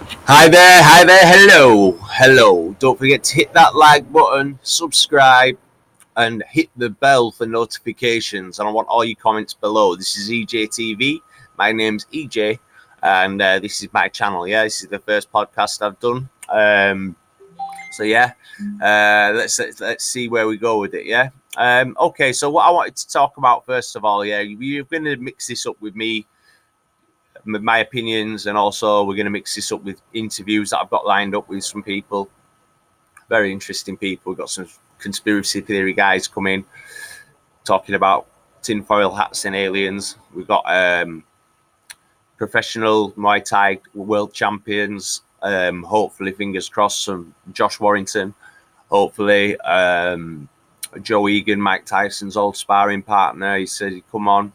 Hi there, hello. Don't forget to hit that like button, subscribe, and hit the bell for notifications. And I want all your comments below. This is EJTV. My name's EJ, and this is my channel. Yeah, this is the first podcast I've done. So yeah, let's see where we go with it. Yeah. Okay. So what I wanted to talk about first of all, yeah, you're going to mix this up with me, my opinions, and also we're going to mix this up with interviews that I've got lined up with some people, very interesting people. We've got some conspiracy theory guys coming talking about tinfoil hats and aliens. We've got professional Muay Thai world champions. Hopefully, fingers crossed, some Josh Warrington. Hopefully, Joe Egan, Mike Tyson's old sparring partner. He said he'd come on.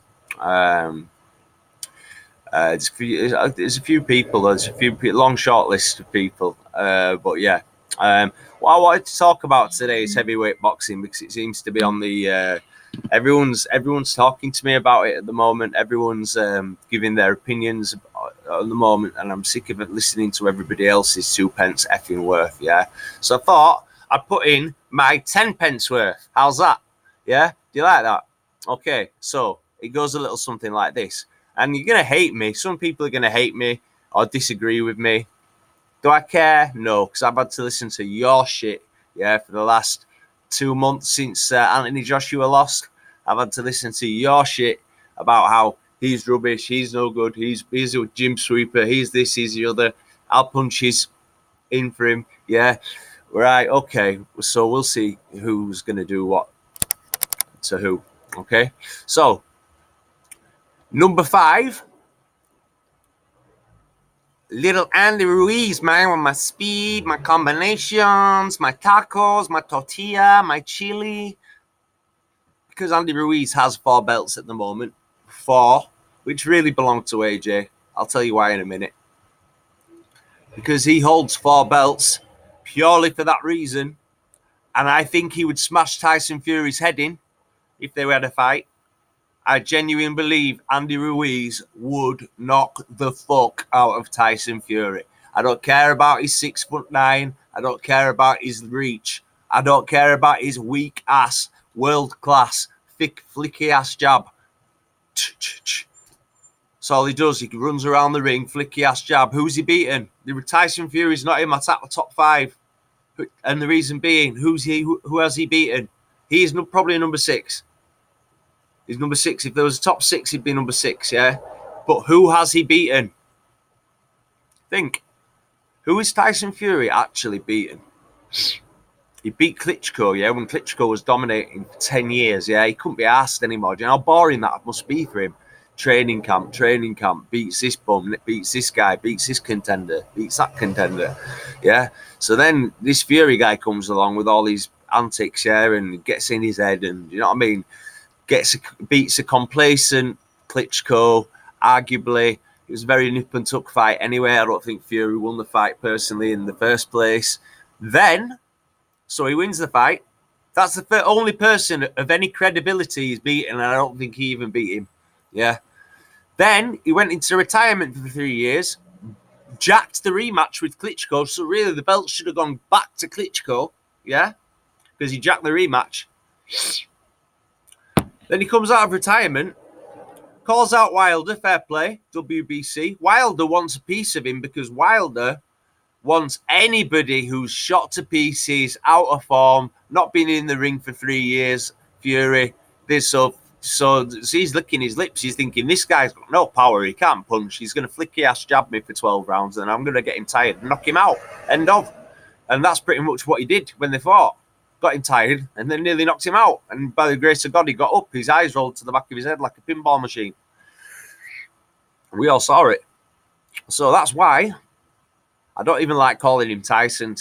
There's a few people. There's a few long short list of people. But yeah, what I wanted to talk about today is heavyweight boxing because it seems to be on the. Everyone's talking to me about it at the moment. Everyone's giving their opinions at the moment, and I'm sick of it listening to everybody else's 2 pence effing worth. Yeah, so I thought I'd put in my 10 pence worth. How's that? Yeah, do you like that? Okay, so it goes a little something like this. And you're going to hate me. Some people are going to hate me or disagree with me. Do I care? No, because I've had to listen to your shit, yeah, for the last 2 months since Anthony Joshua lost. I've had to listen to your shit about how he's rubbish, he's no good, he's a gym sweeper, he's this, he's the other. I'll punch his in for him, yeah. Right, okay. So we'll see who's going to do what to who, okay? So, number 5. Little Andy Ruiz, man, with my speed, my combinations, my tacos, my tortilla, my chili. Because Andy Ruiz has 4 belts at the moment. 4, which really belong to AJ. I'll tell you why in a minute. Because he holds 4 belts purely for that reason. And I think he would smash Tyson Fury's head in if they had a fight. I genuinely believe Andy Ruiz would knock the fuck out of Tyson Fury. I don't care about his 6'9". I don't care about his reach. I don't care about his weak ass, world class, thick, flicky ass jab. That's all he does. He runs around the ring, flicky ass jab. Who's he beaten? Tyson Fury's not in my top 5. And the reason being, who has he beaten? He's probably number 6. He's number 6. If there was a top 6, he'd be number 6, yeah? But who has he beaten? Think. Who is Tyson Fury actually beaten? He beat Klitschko, yeah, when Klitschko was dominating for 10 years, yeah? He couldn't be asked anymore. Do you know how boring that must be for him? Training camp, beats this bum, beats this guy, beats this contender, beats that contender, yeah? So then this Fury guy comes along with all these antics, yeah, and gets in his head, and you know what I mean? Beats a complacent Klitschko. Arguably, it was a very nip and tuck fight anyway. I don't think Fury won the fight personally in the first place. Then, so he wins the fight. That's the only person of any credibility he's beaten, and I don't think he even beat him. Yeah. Then he went into retirement for 3 years, jacked the rematch with Klitschko. So really, the belt should have gone back to Klitschko. Yeah, because he jacked the rematch. Then he comes out of retirement, calls out Wilder, fair play, WBC. Wilder wants a piece of him because Wilder wants anybody who's shot to pieces, out of form, not been in the ring for 3 years, Fury. So he's licking his lips. He's thinking, this guy's got no power. He can't punch. He's going to flicky ass jab me for 12 rounds and I'm going to get him tired and knock him out. End of. And that's pretty much what he did when they fought. Got him tired and then nearly knocked him out. And by the grace of God, he got up. His eyes rolled to the back of his head like a pinball machine. We all saw it. So that's why I don't even like calling him Tyson.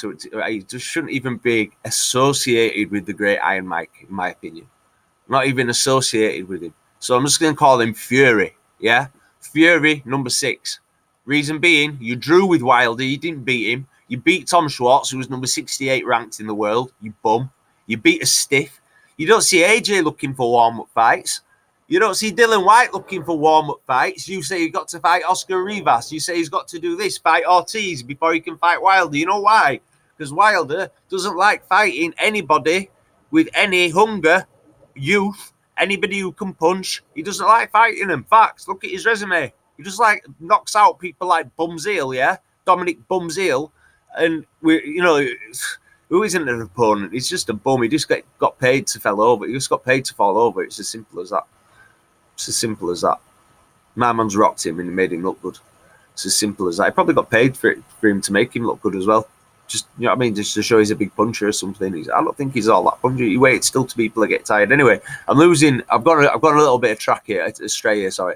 He just shouldn't even be associated with the great Iron Mike, in my opinion. Not even associated with him. So I'm just going to call him Fury. Yeah? Fury, number 6. Reason being, you drew with Wilder. You didn't beat him. You beat Tom Schwartz, who was number 68 ranked in the world. You bum. You beat a stiff. You don't see AJ looking for warm-up fights. You don't see Dylan White looking for warm-up fights. You say he's got to fight Oscar Rivas. You say he's got to do this, fight Ortiz before he can fight Wilder. You know why? Because Wilder doesn't like fighting anybody with any hunger, youth, anybody who can punch. He doesn't like fighting them. Facts. Look at his resume. He just like knocks out people like Bumzeel, yeah? Dominic Bumzeel. And, who isn't an opponent? He's just a bum. He just got paid to fall over. He just got paid to fall over. It's as simple as that. It's as simple as that. My man's rocked him and he made him look good. It's as simple as that. He probably got paid for him to make him look good as well. Just, you know what I mean? Just to show he's a big puncher or something. I don't think he's all that puncher. He waits still to people that get tired. Anyway, I'm losing. I've got a little bit of track here. Astray here, sorry.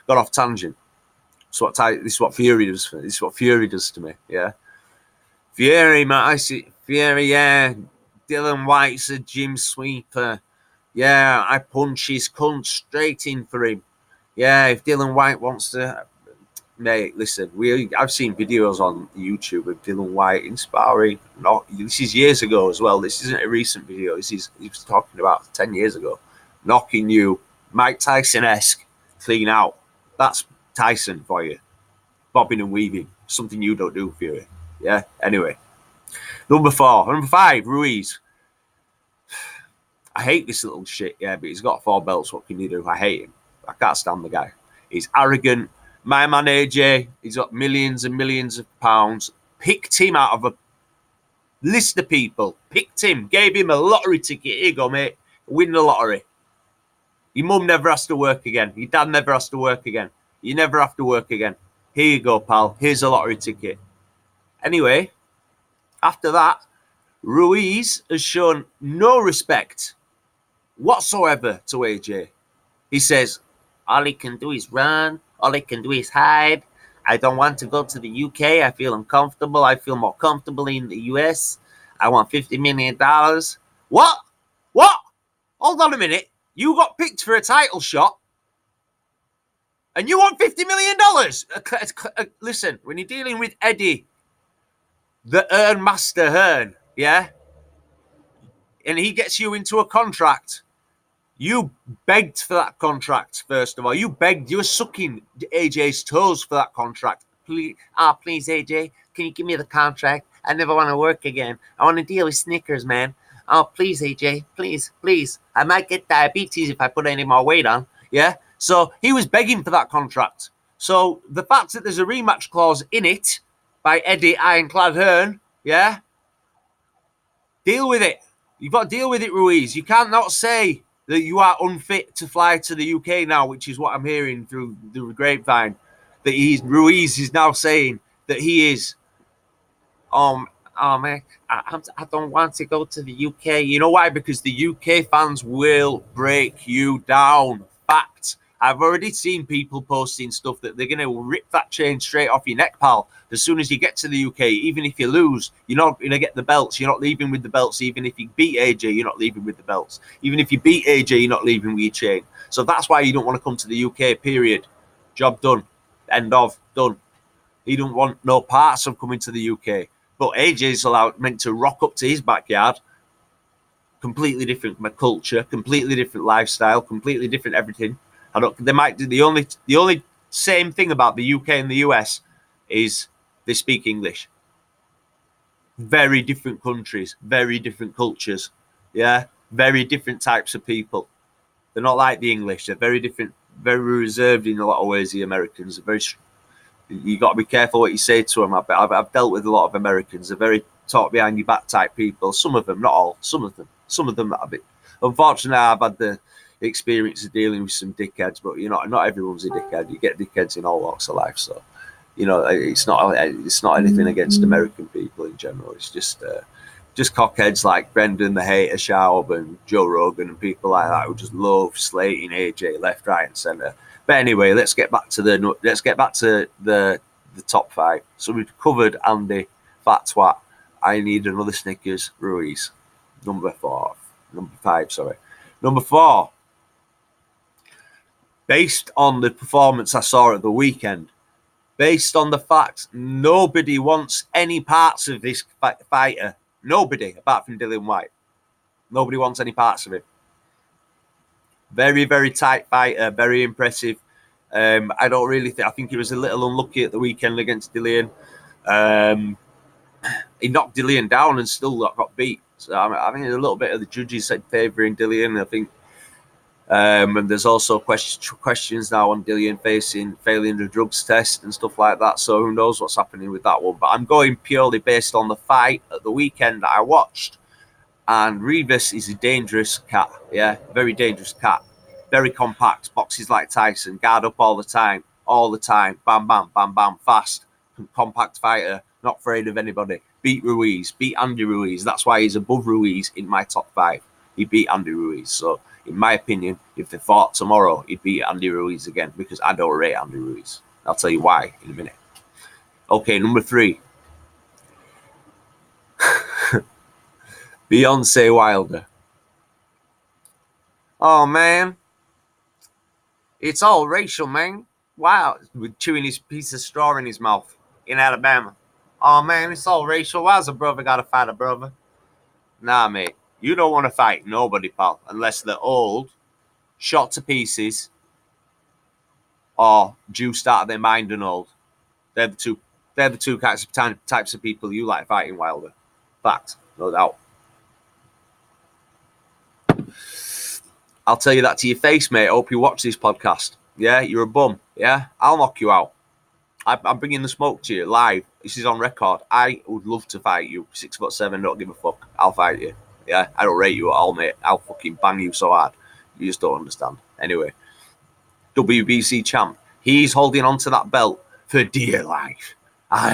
Got off tangent. This is what Fury does. This is what Fury does to me. Yeah. Fury, man. I see Fury. Yeah. Dylan White's a gym sweeper. Yeah, I punch his cunt straight in for him. Yeah, if Dylan White wants to... Mate, listen, I've seen videos on YouTube of Dylan White in sparring. This is years ago as well. This isn't a recent video. He was talking about 10 years ago. Knocking you, Mike Tyson-esque, clean out. That's Tyson for you. Bobbing and weaving. Something you don't do, Fury. Yeah, anyway. Number 5, Ruiz. I hate this little shit, yeah, but he's got 4 belts. What can you do? I hate him. I can't stand the guy. He's arrogant. My man AJ, he's got millions and millions of pounds. Picked him out of a list of people. Picked him. Gave him a lottery ticket. Here you go, mate. Win the lottery. Your mum never has to work again. Your dad never has to work again. You never have to work again. Here you go, pal. Here's a lottery ticket. Anyway, after that, Ruiz has shown no respect whatsoever to AJ. He says, all he can do is run. All he can do is hide. I don't want to go to the UK. I feel uncomfortable. I feel more comfortable in the US. I want $50 million. What? Hold on a minute. You got picked for a title shot and you want $50 million? Listen, when you're dealing with Eddie, the Earn Master Hearn, yeah? And he gets you into a contract. You begged for that contract, first of all. You were sucking AJ's toes for that contract. Please, AJ, can you give me the contract? I never want to work again. I want to deal with Snickers, man. Oh, please, AJ, please. I might get diabetes if I put any more weight on, yeah? So he was begging for that contract. So the fact that there's a rematch clause in it by Eddie Ironclad Hearn, yeah? Deal with it. You've got to deal with it, Ruiz. You can't not say that you are unfit to fly to the UK now, which is what I'm hearing through the grapevine. That Ruiz is now saying that he is, man, I don't want to go to the UK. You know why? Because the UK fans will break you down. Fact. I've already seen people posting stuff that they're going to rip that chain straight off your neck, pal. As soon as you get to the UK, even if you lose, you're not going to get the belts. You're not leaving with the belts. Even if you beat AJ, you're not leaving with the belts. Even if you beat AJ, you're not leaving with your chain. So that's why you don't want to come to the UK, period. Job done. End of. Done. He don't want no parts of coming to the UK. But AJ's meant to rock up to his backyard. Completely different culture, completely different lifestyle, completely different everything. They might do the only same thing about the UK and the US is they speak English. Very different countries, very different cultures, yeah, very different types of people. They're not like the English. They're very different, very reserved in a lot of ways. The Americans are you got to be careful what you say to them. I've dealt with a lot of Americans. They're very talk behind your back type people. Some of them, not all. Some of them that a bit. Unfortunately, I've had the experience of dealing with some dickheads, but not everyone's a dickhead. You get dickheads in all walks of life. So, it's not anything against American people in general. It's just cockheads like Brendan the Hater Schaub and Joe Rogan and people like that who just love slating AJ left, right, and centre. But anyway, let's get back to the top 5. So we've covered Andy, Fat Twat. I need another Snickers, Ruiz. Number 5, sorry. Number 4. Based on the performance I saw at the weekend, based on the fact nobody wants any parts of this fighter, nobody apart from Dylan White, nobody wants any parts of him. Very, very tight fighter. Very impressive. I don't really think. I think he was a little unlucky at the weekend against Dillian. He knocked Dillian down and still got beat. So I think a little bit of the judges said favouring Dillian. I think. And there's also questions now on Dillian failing the drugs test and stuff like that. So who knows what's happening with that one? But I'm going purely based on the fight at the weekend that I watched. And Rivas is a dangerous cat. Yeah, very dangerous cat. Very compact. Boxes like Tyson. Guard up all the time. All the time. Bam, bam, bam, bam. Fast. Compact fighter. Not afraid of anybody. Beat Ruiz. Beat Andy Ruiz. That's why he's above Ruiz in my top 5. He beat Andy Ruiz. So, in my opinion, if they fought tomorrow, he'd beat Andy Ruiz again because I don't rate Andy Ruiz. I'll tell you why in a minute. Okay, number 3. Beyonce Wilder. Oh, man. It's all racial, man. Wow. With chewing his piece of straw in his mouth in Alabama. Oh, man, it's all racial. Why's a brother got to fight a brother? Nah, mate. You don't want to fight nobody, pal, unless they're old, shot to pieces, or juiced out of their mind and old. They're the two types of people you like fighting Wilder. Fact, no doubt. I'll tell you that to your face, mate. I hope you watch this podcast. Yeah, you're a bum. Yeah, I'll knock you out. I'm bringing the smoke to you live. This is on record. I would love to fight you. 6'7", don't give a fuck. I'll fight you. Yeah, I don't rate you at all, mate. I'll fucking bang you so hard. You just don't understand. Anyway, WBC champ. He's holding on to that belt for dear life.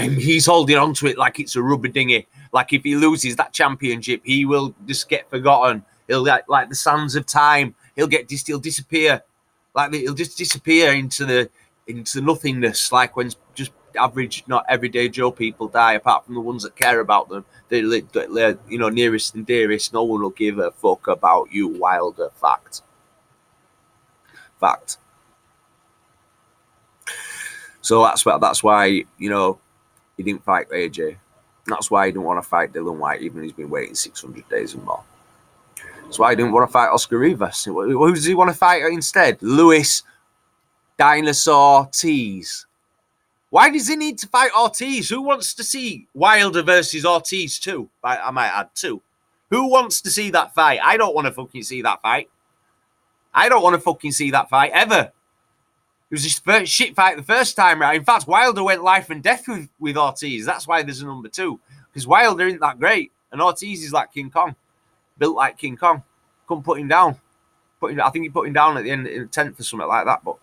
He's holding on to it like it's a rubber dinghy. Like if he loses that championship, he will just get forgotten. He'll like the sands of time. He'll disappear. Like he'll just disappear into nothingness. Like when just average, not everyday Joe people die, apart from the ones that care about them. They're nearest and dearest. No one will give a fuck about you, Wilder. Fact. So that's why he didn't fight AJ. That's why he didn't want to fight Dylan White, even though he's been waiting 600 days and more. That's why he didn't want to fight Oscar Rivas. Who does he want to fight instead? Luis Dinosaur Ortiz. Why does he need to fight Ortiz? Who wants to see Wilder versus Ortiz too? I might add too. Who wants to see that fight? I don't want to fucking see that fight. I don't want to fucking see that fight ever. It was his first shit fight the first time round. In fact, Wilder went life and death with Ortiz. That's why there's a number 2. Because Wilder isn't that great. And Ortiz is like King Kong. Built like King Kong. Couldn't put him down. I think he put him down at the end in the 10th or something like that. But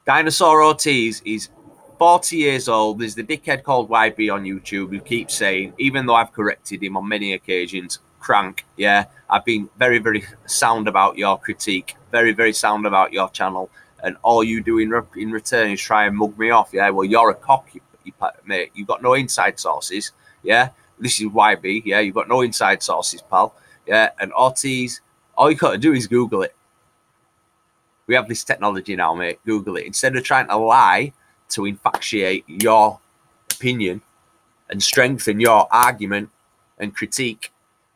Dinosaur Ortiz is 40 years old. There's the dickhead called YB on YouTube who keeps saying, even though I've corrected him on many occasions, crank, yeah, I've been very, very sound about your critique, very, very sound about your channel, and all you do in return is try and mug me off, yeah, well, you're a cock, mate, you've got no inside sources, yeah, this is YB, yeah, you've got no inside sources, pal, yeah, and Ortiz, all you got to do is Google it. We have this technology now, mate, Google it. Instead of trying to lie to infatuate your opinion and strengthen your argument and critique,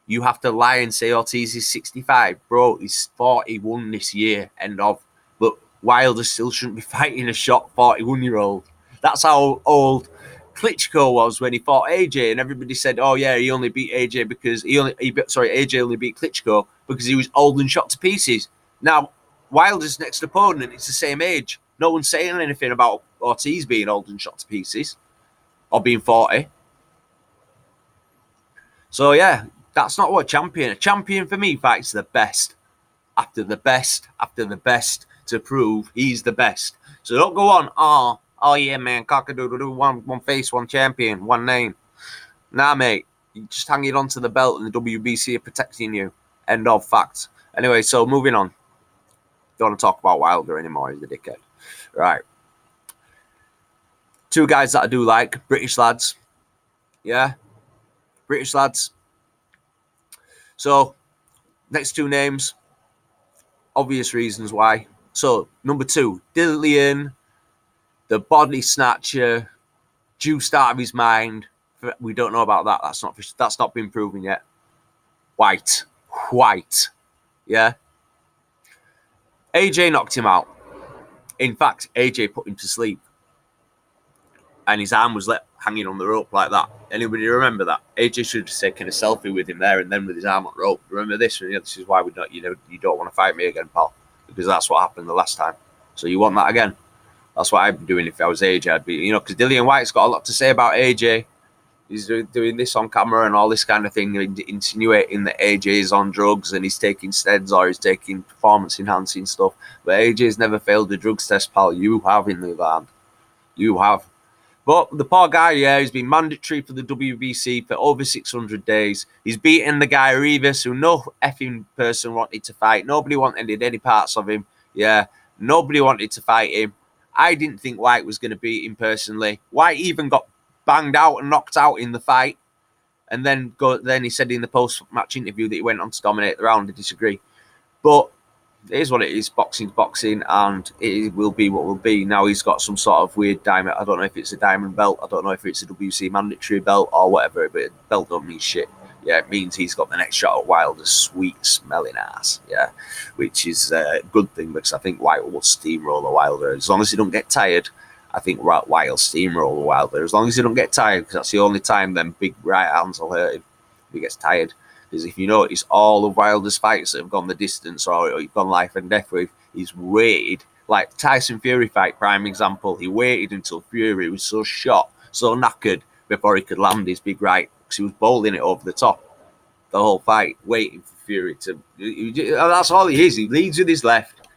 you have to lie and say Ortiz is 65. Bro, he's 41 this year, end of. But Wilder still shouldn't be fighting a shot 41-year-old. That's how old Klitschko was when he fought AJ, and everybody said, oh yeah, he only beat AJ because AJ only beat Klitschko because he was old and shot to pieces. Now, Wilder's next opponent, it's the same age. No one's saying anything about Ortiz being old and shot to pieces or being 40. So yeah, that's not what a champion for me fights the best after the best to prove he's the best. So don't go on, oh yeah, man, cock-a-doodle-doo, one face, one champion, one name. Nah, mate, you just hang it onto the belt and the WBC are protecting you. End of fact. Anyway, so moving on. Don't want to talk about Wilder anymore, he's a dickhead. Right. 2 guys that I do like, British lads. Yeah, British lads. So, next 2 names, obvious reasons why. So, number 2, Dillian, the body snatcher, juiced out of his mind. We don't know about that. That's not been proven yet. White. Yeah. AJ knocked him out. In fact, AJ put him to sleep. And his arm was left hanging on the rope like that. Anybody remember that? AJ should have taken a selfie with him there and then with his arm on the rope. Remember this? Yeah, this is why we don't. You don't want to fight me again, pal, because that's what happened the last time. So you want that again? That's what I'd be doing if I was AJ. I'd be, because Dillian White's got a lot to say about AJ. He's doing this on camera and all this kind of thing, insinuating that AJ is on drugs and he's taking steads or he's taking performance-enhancing stuff. But AJ's never failed a drugs test, pal. You have, in the land. You have. But the poor guy, yeah, he's been mandatory for the WBC for over 600 days. He's beaten the guy Rivas, who no effing person wanted to fight. Nobody wanted any parts of him. Yeah, nobody wanted to fight him. I didn't think White was going to beat him personally. White even got banged out and knocked out in the fight. And then he said in the post-match interview that he went on to dominate the round. I disagree. But it is what it is. Boxing's boxing, and it will be what will be. Now he's got some sort of weird diamond. I don't know if it's a diamond belt. I don't know if it's a WC mandatory belt or whatever. But belt don't mean shit. Yeah, it means he's got the next shot at Wilder's sweet-smelling ass. Yeah, which is a good thing because I think White will steamroll Wilder. As long as he don't get tired, I think White will steamroll Wilder. As long as he don't get tired, because that's the only time them big right hands will hurt him. If he gets tired. Because if you notice, all of Wilder's fights that have gone the distance or gone life and death with, he's waited. Like Tyson Fury fight, prime example. He waited until Fury was so shot, so knackered, before he could land his big right. Because he was bowling it over the top the whole fight, waiting for Fury to... That's all he is. He leads with his left,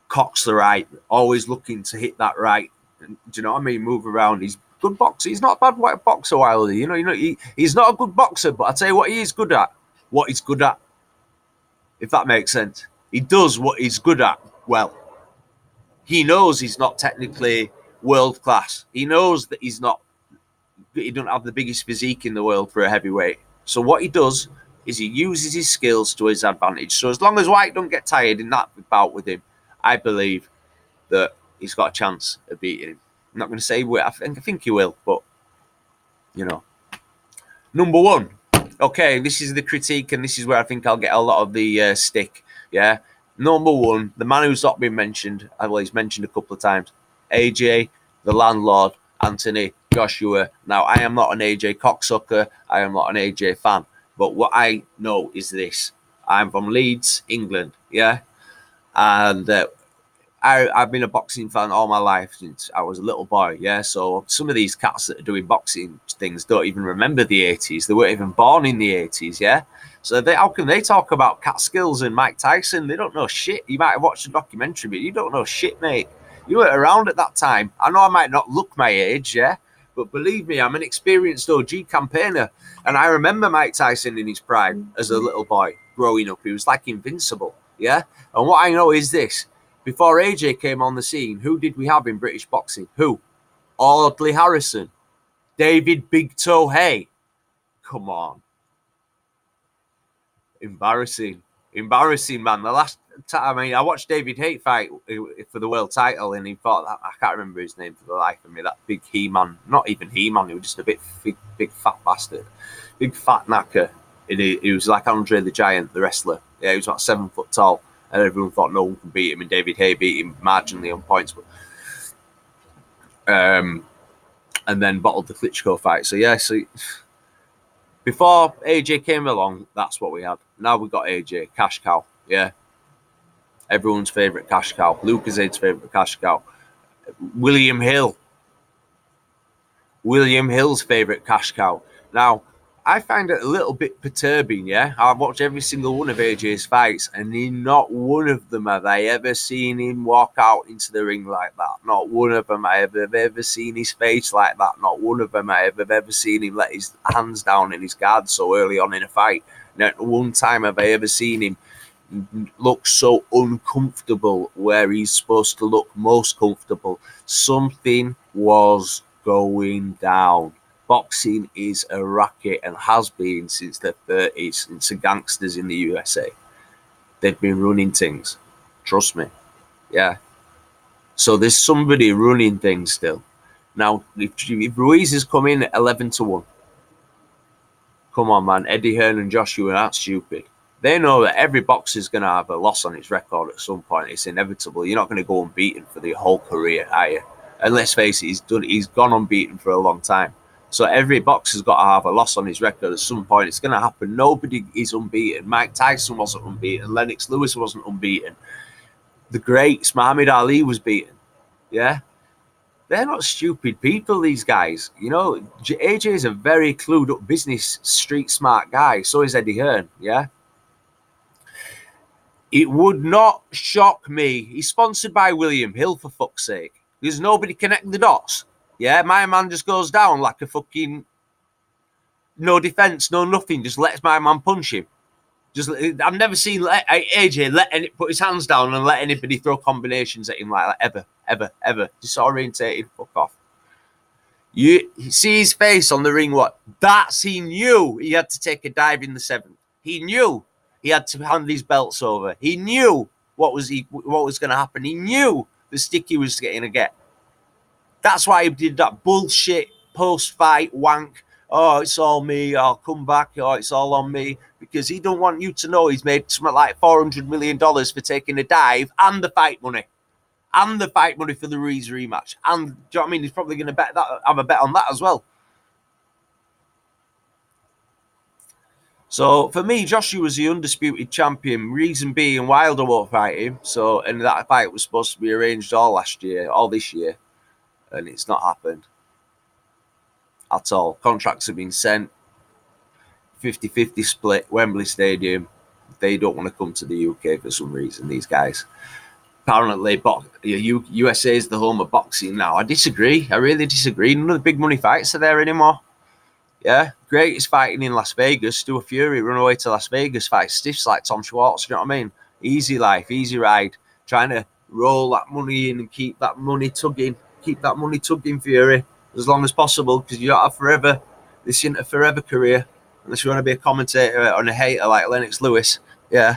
cocks the right, always looking to hit that right. Do you know what I mean? Move around. He's good boxer. He's not a bad white boxer, Wilder. He's not a good boxer, but I tell you what he is good at. What he's good at, if that makes sense. He does what he's good at well. He knows he's not technically world class. He knows that he don't have the biggest physique in the world for a heavyweight. So what he does is he uses his skills to his advantage. So as long as White don't get tired in that bout with him, I believe that he's got a chance of beating him. I'm not going to say he will. I think he will, but Number one. Okay, this is the critique, and this is where I think I'll get a lot of the stick. Yeah, number one, the man who's not been mentioned. Well, he's mentioned a couple of times. AJ, the landlord, Anthony Joshua. Now, I am not an AJ cocksucker. I am not an AJ fan. But what I know is this: I'm from Leeds, England. Yeah, and I've been a boxing fan all my life since I was a little boy, yeah? So some of these cats that are doing boxing things don't even remember the 80s. They weren't even born in the 80s, yeah? So how can they talk about Catskills and Mike Tyson? They don't know shit. You might have watched a documentary, but you don't know shit, mate. You weren't around at that time. I know I might not look my age, yeah? But believe me, I'm an experienced OG campaigner. And I remember Mike Tyson in his prime as a little boy growing up. He was like invincible, yeah? And what I know is this. Before AJ came on the scene, who did we have in British boxing? Who? Audley Harrison. David Big Toe Hay. Come on. Embarrassing. Embarrassing, man. The last time, I watched David Hay fight for the world title, and he fought that, I can't remember his name for the life of me, that big He-Man. Not even He-Man, he was just a big fat bastard. Big fat knacker. He was like Andre the Giant, the wrestler. Yeah, he was about 7 foot tall. And everyone thought no one could beat him, and David Hay beat him marginally on points. But, and then bottled the Klitschko fight. So, yeah, before AJ came along, that's what we had. Now we've got AJ, cash cow, yeah? Everyone's favourite cash cow. Lucas's favourite cash cow. William Hill's favourite cash cow. Now, I find it a little bit perturbing, yeah? I've watched every single one of AJ's fights, and in not one of them have I ever seen him walk out into the ring like that. Not one of them I have ever seen his face like that. Not one of them I have ever seen him let his hands down in his guard so early on in a fight. Not one time have I ever seen him look so uncomfortable where he's supposed to look most comfortable. Something was going down. Boxing is a racket and has been since the 30s, since the gangsters in the USA. They've been running things. Trust me. Yeah. So there's somebody running things still. Now, if Ruiz has come in at 11-1, come on, man. Eddie Hearn and Joshua aren't stupid. They know that every boxer's going to have a loss on its record at some point. It's inevitable. You're not going to go unbeaten for the whole career, are you? And let's face it, he's gone unbeaten for a long time. So every boxer's got to have a loss on his record at some point. It's going to happen. Nobody is unbeaten. Mike Tyson wasn't unbeaten. Lennox Lewis wasn't unbeaten. The greats, Muhammad Ali was beaten. Yeah? They're not stupid people, these guys. You know, AJ is a very clued up business, street smart guy. So is Eddie Hearn. Yeah? It would not shock me. He's sponsored by William Hill, for fuck's sake. There's nobody connecting the dots. Yeah, my man just goes down like a fucking no defense, no nothing. Just lets my man punch him. I've never seen AJ put his hands down and let anybody throw combinations at him like that ever. Disorientated, fuck off. You see his face on the ring. What? He knew he had to take a dive in the 7th. He knew he had to hand his belts over. He knew what was going to happen. He knew the stick he was going to get. That's why he did that bullshit post-fight wank. Oh, it's all me. I'll come back. Oh, it's all on me. Because he don't want you to know he's made something like $400 million for taking a dive and the fight money. And the fight money for the Ruiz rematch. And, do you know what I mean? He's probably going to have a bet on that as well. So, for me, Joshua was the undisputed champion. Reason being, Wilder won't fight him. So, and that fight was supposed to be arranged all this year. And it's not happened at all. Contracts have been sent. 50-50 split, Wembley Stadium. They don't want to come to the UK for some reason, these guys. Apparently, USA is the home of boxing now. I disagree. I really disagree. None of the big money fights are there anymore. Yeah, greatest fighting in Las Vegas. Stu Fury run away to Las Vegas, fight stiffs like Tom Schwartz. You know what I mean? Easy life, easy ride. Trying to roll that money in and keep that money tugging. Keep that money tugging, Fury, as long as possible, because you don't have forever. This isn't a forever career unless you want to be a commentator and a hater like Lennox Lewis. Yeah.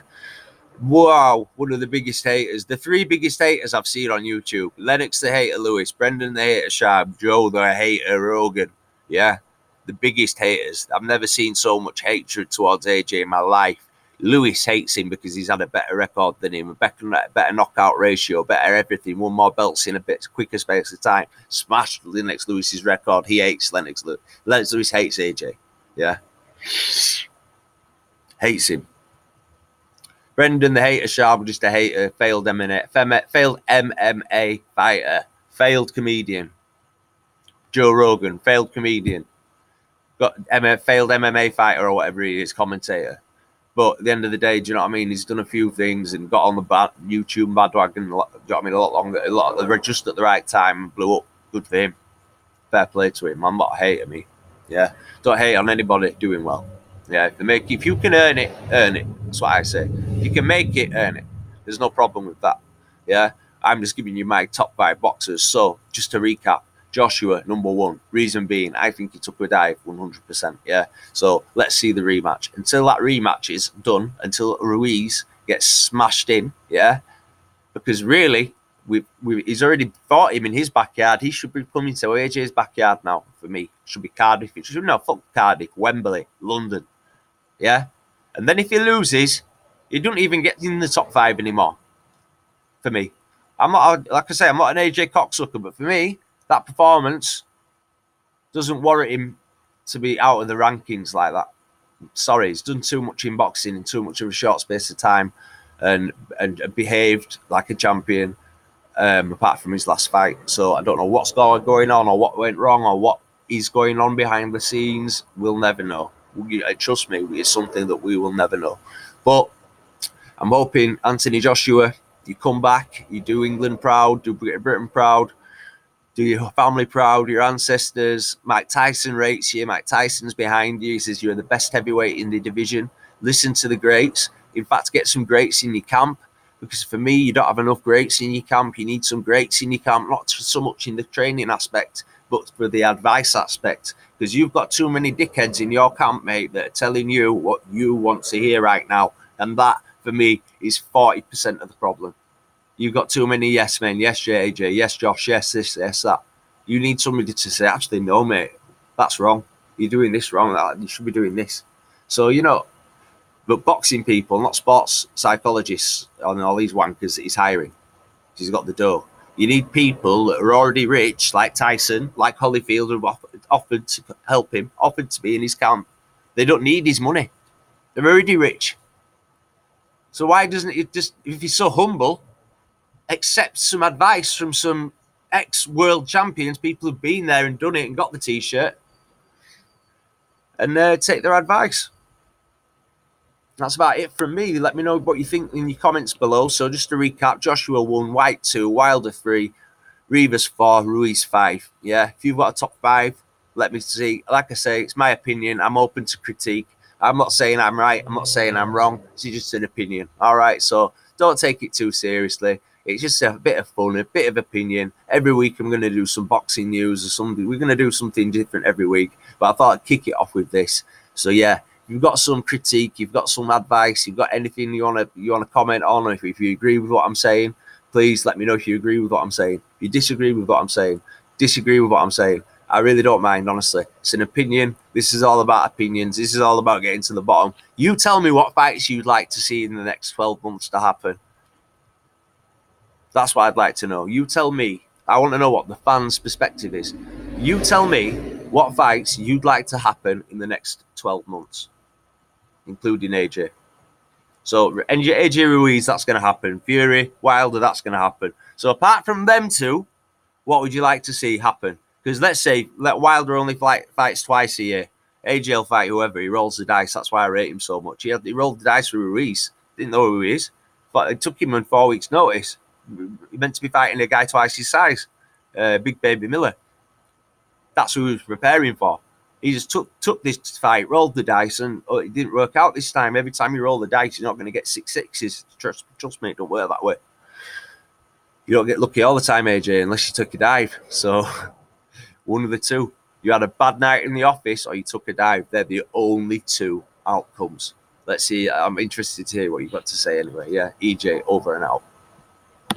Wow, one of the biggest haters. The 3 biggest haters I've seen on YouTube: Lennox the hater Lewis, Brendan the hater Sharp, Joe the hater Rogan. Yeah, the biggest haters. I've never seen so much hatred towards AJ in my life. Lewis hates him because he's had a better record than him, a better knockout ratio, better everything, won more belts in a bit quicker space of time. Smashed Lennox Lewis's record. He hates Lennox Lewis. Lennox Lewis hates AJ. Yeah. Hates him. Brendan the hater Sharp, just a hater, failed MMA fighter, failed comedian. Joe Rogan, failed comedian. Failed MMA fighter or whatever he is, commentator. But at the end of the day, do you know what I mean? He's done a few things and got on the YouTube bandwagon. Do you know what I mean? A lot longer, just at the right time, and blew up. Good for him. Fair play to him. I'm not a hater, me. Yeah, don't hate on anybody doing well. Yeah, if you can earn it, earn it. That's what I say. If you can make it, earn it. There's no problem with that. Yeah, I'm just giving you my top 5 boxers. So just to recap. Joshua, number 1. Reason being, I think he took a dive 100%. Yeah. So let's see the rematch. Until that rematch is done, until Ruiz gets smashed in, yeah. Because really, he's already fought him in his backyard. He should be coming to AJ's backyard now. For me, it should be Cardiff. It should fuck Cardiff, Wembley, London. Yeah. And then if he loses, he don't even get in the top 5 anymore. For me, I'm not like I say, I'm not an AJ cocksucker, but for me, that performance doesn't warrant him to be out of the rankings like that. Sorry, he's done too much in boxing in too much of a short space of time and behaved like a champion, apart from his last fight. So I don't know what's going on or what went wrong or what is going on behind the scenes. We'll never know. Trust me, it's something that we will never know. But I'm hoping, Anthony Joshua, you come back, you do England proud, do Britain proud, do your family proud, your ancestors. Mike Tyson rates you. Mike Tyson's behind you. He says you're the best heavyweight in the division. Listen to the greats. In fact, get some greats in your camp. Because for me, you don't have enough greats in your camp. You need some greats in your camp, not so much in the training aspect, but for the advice aspect. Because you've got too many dickheads in your camp, mate, that are telling you what you want to hear right now. And that, for me, is 40% of the problem. You've got too many yes men. Yes, AJ. Yes, Josh. Yes, this, yes, that. You need somebody to say, actually, no, mate, that's wrong. You're doing this wrong. You should be doing this. So, But boxing people, not sports psychologists and all these wankers that he's hiring. He's got the dough. You need people that are already rich, like Tyson, like Holyfield, who have offered to help him, offered to be in his camp. They don't need his money. They're already rich. So why doesn't he just, if he's so humble, accept some advice from some ex-world champions, people who've been there and done it and got the T-shirt, and take their advice? That's about it from me. Let me know what you think in your comments below. So just to recap, Joshua 1, White 2, Wilder 3, Rivas 4, Ruiz 5. Yeah, if you've got a top 5, let me see. Like I say, it's my opinion. I'm open to critique. I'm not saying I'm right. I'm not saying I'm wrong. It's just an opinion. All right, so don't take it too seriously. It's just a bit of fun, a bit of opinion. Every week I'm going to do some boxing news or something. We're going to do something different every week. But I thought I'd kick it off with this. So yeah, you've got some critique, you've got some advice, you've got anything you want to comment on, or if you agree with what I'm saying, please let me know if you agree with what I'm saying. If you disagree with what I'm saying, disagree with what I'm saying, I really don't mind, honestly. It's an opinion. This is all about opinions. This is all about getting to the bottom. You tell me what fights you'd like to see in the next 12 months to happen. That's what I'd like to know. You tell me. I want to know what the fans' perspective is. You tell me what fights you'd like to happen in the next 12 months, including AJ. So AJ Ruiz, that's going to happen. Fury, Wilder, that's going to happen. So apart from them two, what would you like to see happen? Because let's say Wilder only fights twice a year. AJ will fight whoever. He rolls the dice. That's why I rate him so much. He rolled the dice for Ruiz. Didn't know who he is. But it took him on 4 weeks' notice. He meant to be fighting a guy twice his size. Big Baby Miller. That's who he was preparing for. He just took this fight, rolled the dice, and it didn't work out this time. Every time you roll the dice, you're not going to get 6 sixes. Trust me, it don't work that way. You don't get lucky all the time, AJ, unless you took a dive. So one of the two. You had a bad night in the office or you took a dive. They're the only two outcomes. Let's see. I'm interested to hear what you've got to say anyway. Yeah, EJ, over and out.